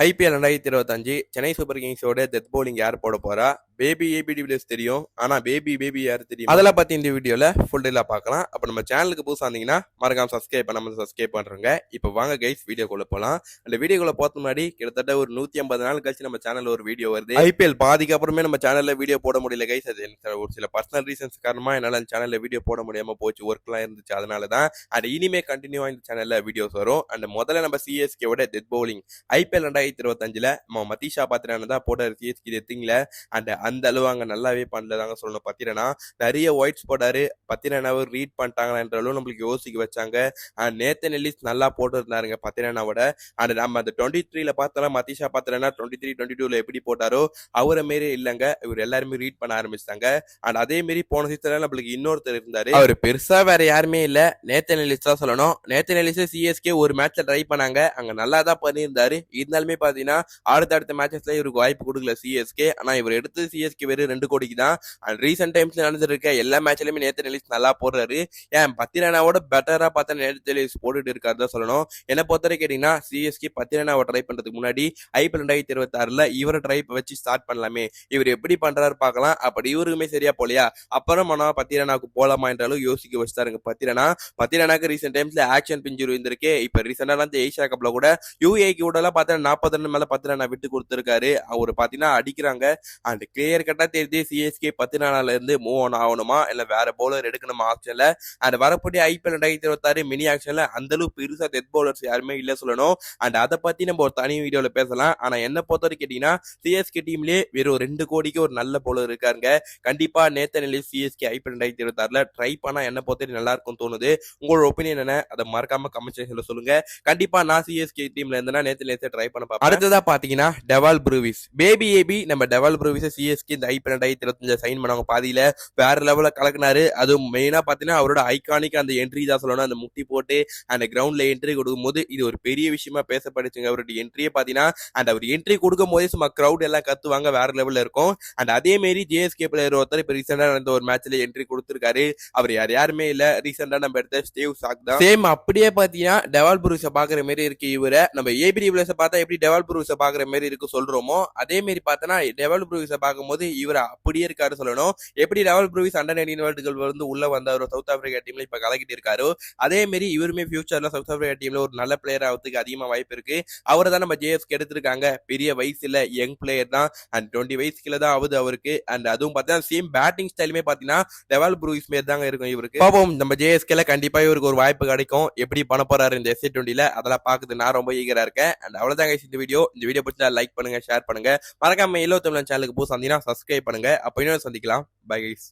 IPL 2025 Chennai super கிங்ஸோட death bowling யார் போட போறா? பேபி ஏபி டிவிலியர்ஸ் தெரியும். ஆனா பேபி யார் தெரியும்? அதெல்லாம் பத்தி இந்த வீடியோல ஃபுல் டீலா பார்க்கலாம். அப்ப நம்ம சேனலுக்கு புதுசா இருந்தீங்கன்னா மறக்காம சப்ஸ்கிரைப் பண்றோங்க. இப்ப வாங்க கைஸ் வீடியோக்குள்ள போலாம். அந்த வீடியோக்குள்ள போறது முன்னாடி கிட்டத்தட்ட ஒரு 150 நாள் கழிச்சு நம்ம சேனல்ல ஒரு வீடியோ வருது. ஐபிஎல் பாதிக்கு அப்புறமே நம்ம சேனல்ல வீடியோ போட முடியல கைஸ். அது ஒரு சில பர்சனல் ரீசன்ஸ் காரணமா என்னால அந்த சேனல்ல வீடியோ போட முடியாம போச்சு. ஒர்க் எல்லாம் இருந்துச்சு. அதனாலதான் அண்ட் இனிமே கண்டினியூவா இந்த சேனல்ல வீடியோஸ் வரும். அண்ட் முதல்ல நம்ம சிஎஸ்கேவோட டெத் பவுலிங் ஐபிஎல் 2025 மதீஷா பாத்திரனா தான் போட்டாரு சிஎஸ்கே டெத்திங்ல. அண்ட் அந்த அளவு அங்க நல்லாவே பண்ணலதாங்க சொல்லணும். பத்திரனா நிறைய ஒயிட்ஸ் போட்டாரு. பத்திரனாவை ரீட் பண்ணிட்டாங்கன்ற அளவு நம்மளுக்கு யோசிக்க வச்சாங்க. அண்ட் நேத்தன் எல்லிஸ் நல்லா போட்டு இருந்தாருங்க பத்திரனாவோட. அண்ட் நம்ம அந்த 23ல பார்த்தோம்னா மதீஷா பாத்திரனா 23 22ல எப்படி போட்டாரோ அவரை மாரி இல்லைங்க. இவர் எல்லாருமே ரீட் பண்ண ஆரம்பிச்சிட்டாங்க. அண்ட் அதே மாரி போன சீசன்ல நம்மளுக்கு இன்னொருத்தர் இருந்தாரு. அவர் பெருசா வேற யாருமே இல்ல, நேத்தன் எல்லிஸ் தான் சொல்லணும். நேத்தன் எல்லிஸ் சிஎஸ்கே ஒரு மேட்ச்ல ட்ரை பண்ணாங்க. அங்க நல்லா தான் பண்ணியிருந்தாரு. இருந்தாலுமே பாத்தீங்கன்னா அடுத்த மேட்சஸ்ல இவருக்கு வாய்ப்பு கொடுக்கல சிஎஸ்கே. ஆனா இவர் எடுத்து சிஎஸ்கே வெறும் 2 கோடிக்கு தான். அண்ட் ரீசெண்ட் டைம்ஸ்ல நடந்திருக்க எல்லா மேட்ச்லயுமே நேத்தன் எல்லிஸ் நல்லா போடுறாரு. ஏன் பத்திரனாவோட பெட்டரா பார்த்தா நேத்தன் எல்லிஸ் போட்டுட்டு இருக்காரு தான் சொல்லணும். என்ன பொறுத்தவரை கேட்டீங்கன்னா சிஎஸ்கே பத்திரனாவை ட்ரை பண்றதுக்கு முன்னாடி ஐபிஎல் 2026ல இவரை ட்ரை வச்சு ஸ்டார்ட் பண்ணலாமே. இவர் எப்படி பண்றாரு பார்க்கலாம். அப்படி இவருக்குமே சரியா போலையா அப்புறம் பத்திரனாவுக்கு போலாமா என்ற அளவு யோசிக்க வச்சுட்டாருங்க. பத்திரனாக்கு ரீசெண்ட் டைம்ஸ்ல ஆக்ஷன் பிஞ்சு இருந்திருக்கு. இப்ப ரீசெண்டா ஏஷியா கப்ல கூட யூஏக்கு கூட எல்லாம் பார்த்தா 40 ரன் மேல பத்திரனா விட்டு கொடுத்திருக்காரு. அவர் பாத்தீங்கன்னா அடிக்கிறாங்க. அண்ட் கிளியர் கட்டா தெரியுது சிஎஸ்கே பத்திரனால இருந்து மூவ் ஆன் ஆகணுமா இல்ல வேற பவுலர் எடுக்கணுமா ஆக்ஷன்ல. அண்ட் வரக்கூடிய ஐபிஎல் 2026 மினி ஆக்ஷன்ல அந்த அளவு பெருசா டெத் பவுலர்ஸ் யாருமே இல்ல சொல்லணும். அண்ட் அதை பத்தி நம்ம ஒரு தனி வீடியோல பேசலாம். ஆனா என்ன பொறுத்தவரை கேட்டீங்கன்னா சிஎஸ்கே டீம்லயே வெறும் 2 கோடிக்கு ஒரு நல்ல பவுலர் இருக்காருங்க. கண்டிப்பா நேத்தன் எல்லிஸ் சிஎஸ்கே ஐபிஎல் 2026ல ட்ரை பண்ணா என்ன பொறுத்தவரை நல்லா இருக்கும் தோணுது. உங்களோட ஒப்பீனியன் என்ன அதை மறக்காம கமெண்ட் செக்ஷன்ல சொல்லுங்க. கண்டிப்பா நான் சிஎஸ்கே டீம்ல இருந்தேன்னா நேத்து ட்ரை பண்ண பார்ப்பேன். அடுத்ததா பாத்தீங்கன்னா டெவால் ப்ரூவிஸ் பேபி ஏபி நம்ம டெவால் ப்ரூவிஸ் சிஎஸ்கே இந்த ஐபிஎல் 2025 சைன் பண்ணவங்க பாதியில வேற லெவல்ல கலக்குனாரு. அதுவும் மெயினா பாத்தீங்கன்னா அவரோட ஐகானிக் அந்த என்ட்ரி தான் சொல்லணும். அந்த முட்டி போட்டு அந்த கிரவுண்ட்ல என்ட்ரி கொடுக்கும் போது இது ஒரு பெரிய விஷயமா பேசப்படுச்சுங்க. அவருடைய என்ட்ரியே பாத்தீங்கன்னா அண்ட் அவர் என்ட்ரி கொடுக்கும் போதே சும்மா கிரௌட் எல்லாம் கத்துவாங்க, வேற லெவல்ல இருக்கும். அண்ட் அதே மாரி ஜேஎஸ்கே பிளேயர் ஒருத்தர் இப்ப ரீசெண்டா நடந்த ஒரு மேட்ச்ல என்ட்ரி கொடுத்திருக்காரு. அவர் யாருமே இல்ல, ரீசெண்டா நம்ம எடுத்த ஸ்டீவ் சாக் தான். சேம் அப்படியே பாத்தீங்கன்னா டெவால் ப்ரூவிஸை பாக்குற மாதிரி இருக்கு. இவரை நம்ம ஏபி டிவிலியர்ஸை பார்த்தா எப்படி டெவால் ப்ரூவிஸை பாக்குற மாதிரி இருக்கு சொல்றோமோ அதே மாதிரி பார்த்தனா டெவால் ப்ரூவிஸை பார்க்கும்போது இவர் அப்படியே இருக்காரு சொல்லணும். எப்படி Dewald Brevis under 19 world cup வந்து உள்ள வந்தாரு சவுத் ஆப்பிரிக்கா டீம்ல இப்ப கலக்கிட்டு இருக்காரு. அதே மாதிரி இவருமே ஃபியூச்சர்ல சவுத் ஆப்பிரிக்கா டீம்ல ஒரு நல்ல பிளேயர் ஆகிறதுக்கு அதிகமா வாய்ப்பு இருக்கு. அவரை தான் நம்ம ஜேஎஸ்கே எடுத்திருக்காங்க. பெரிய வயசுல யங் பிளேயர் தான். அண்ட் 20 வயசுக்குள்ள தான் ஆகுது அவருக்கு. அண்ட் அதுவும் பார்த்தா சேம் பேட்டிங் ஸ்டைலுமே பாத்தீங்கன்னா டெவால் ப்ரூவிஸ் மாரி தாங்க இருக்கும் இவருக்கு. பாப்போம் நம்ம ஜேஎஸ்கேல கண்டிப்பா இவருக்கு ஒரு வாய்ப்பு கிடைக்கும். எப்படி பண்ண போறாரு இந்த SC20ல அதெல்லாம் பாக்குது நான் ரொம்ப ஈகரா இருக்கேன். அண்ட் அவ்வளவுதான் இந்த வீடியோ பிடிச்சா லைக் பண்ணுங்க, ஷேர் பண்ணுங்க. மறக்காம எல்லோ தமிழ் சேனலுக்கு புதுசா இருந்தீங்கன்னா சப்ஸ்கிரைப் பண்ணுங்க. அப்ப இன்னொரு சந்திக்கலாம். Bye guys.